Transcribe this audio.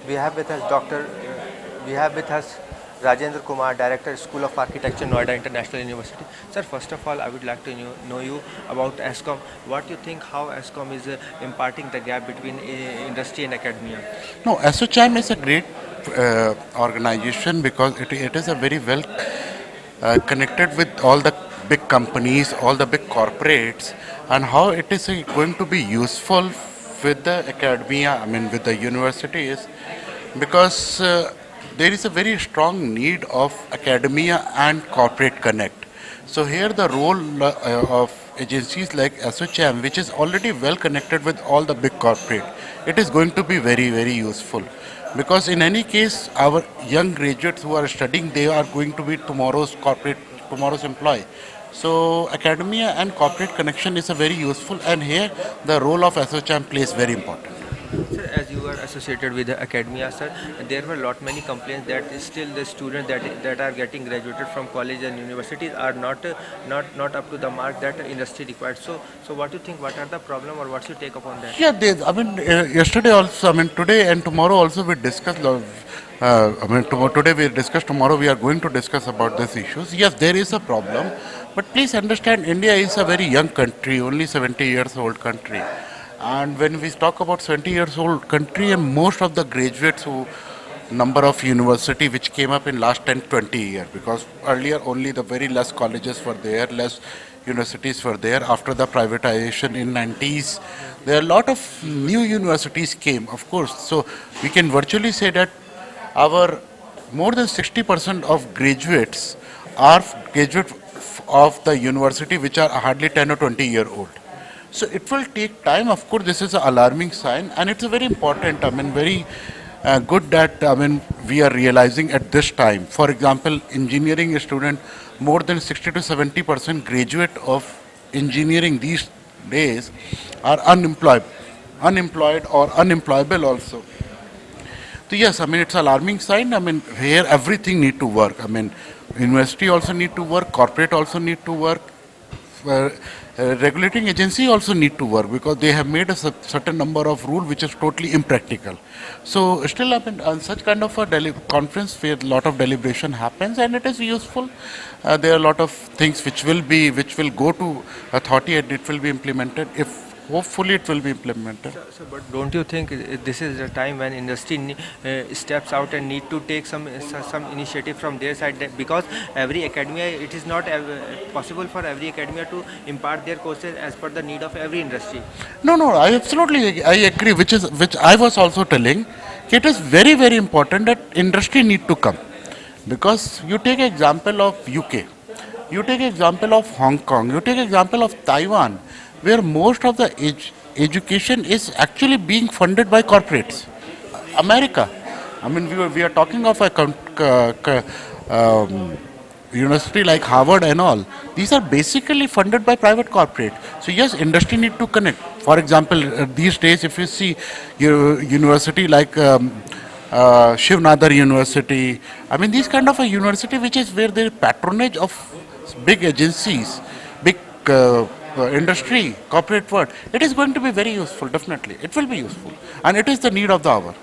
we have with us we have with us Rajendra Kumar, Director, School of Architecture, Noida International University. Sir, first of all, I would like to know you about ESCOM. What you think how ESCOM is imparting the gap between industry and academia? No, SOCHAM is a great organization because it is a very well connected with all the big companies, all the big corporates, and how it is going to be useful with the academia, I mean with the universities, because there is a very strong need of academia and corporate connect. So here the role of agencies like SOCHAM, which is already well connected with all the big corporate, it is going to be very, very useful. Because in any case, our young graduates who are studying, they are going to be tomorrow's corporate, tomorrow's employee. So academia and corporate connection is a very useful, and here the role of SOCHAM plays very important. Sir, as you are associated with the academia, sir, there were many complaints that still the students that are getting graduated from college and universities are not up to the mark that the industry required. So what do you think? What are the problem, or what's your take upon that? Yeah, I mean, yesterday also, I mean, today and tomorrow also we discussed. Today we discussed, tomorrow we are going to discuss about these issues. Yes, there is a problem, but please understand, India is a very young country, only 70 years old country. And when we talk about 70 years old country, and most of the graduates who number of university which came up in last 10 20 years, because earlier only the very less colleges were there, less universities were there. After the privatization in 90s, there are a lot of new universities came, of course. So we can virtually say that our more than 60% of graduates are graduate of the university which are hardly 10 or 20-year old. So it will take time. Of course, this is an alarming sign, and it's a very important. I mean, very good that we are realizing at this time. For example, engineering student, more than 60 to 70% graduate of engineering these days are unemployed or unemployable also. So yes, I mean it's alarming sign. I mean here everything need to work. I mean university also need to work, corporate also need to work, uh, regulating agency also need to work, because they have made a certain number of rule which is totally impractical. So still, I mean, on such kind of a conference where a lot of deliberation happens and it is useful, there are a lot of things which will go to authority and it will be implemented. If hopefully it will be implemented. But don't you think this is the time when industry steps out and need to take some initiative from their side? Because every academia, it is not possible for every academia to impart their courses as per the need of every industry. No, no, I agree. Which I was also telling. It is very, very important that industry need to come, because you take example of UK, you take example of Hong Kong, you take example of Taiwan, where most of the education is actually being funded by corporates. America, I mean, we are talking of a university like Harvard and all. These are basically funded by private corporate. So yes, industry need to connect. For example, these days, if you see university like Shiv Nadar University, I mean these kind of a university which is where there is patronage of big agencies, big industry, corporate world. It is going to be very useful. Definitely, it will be useful, and it is the need of the hour.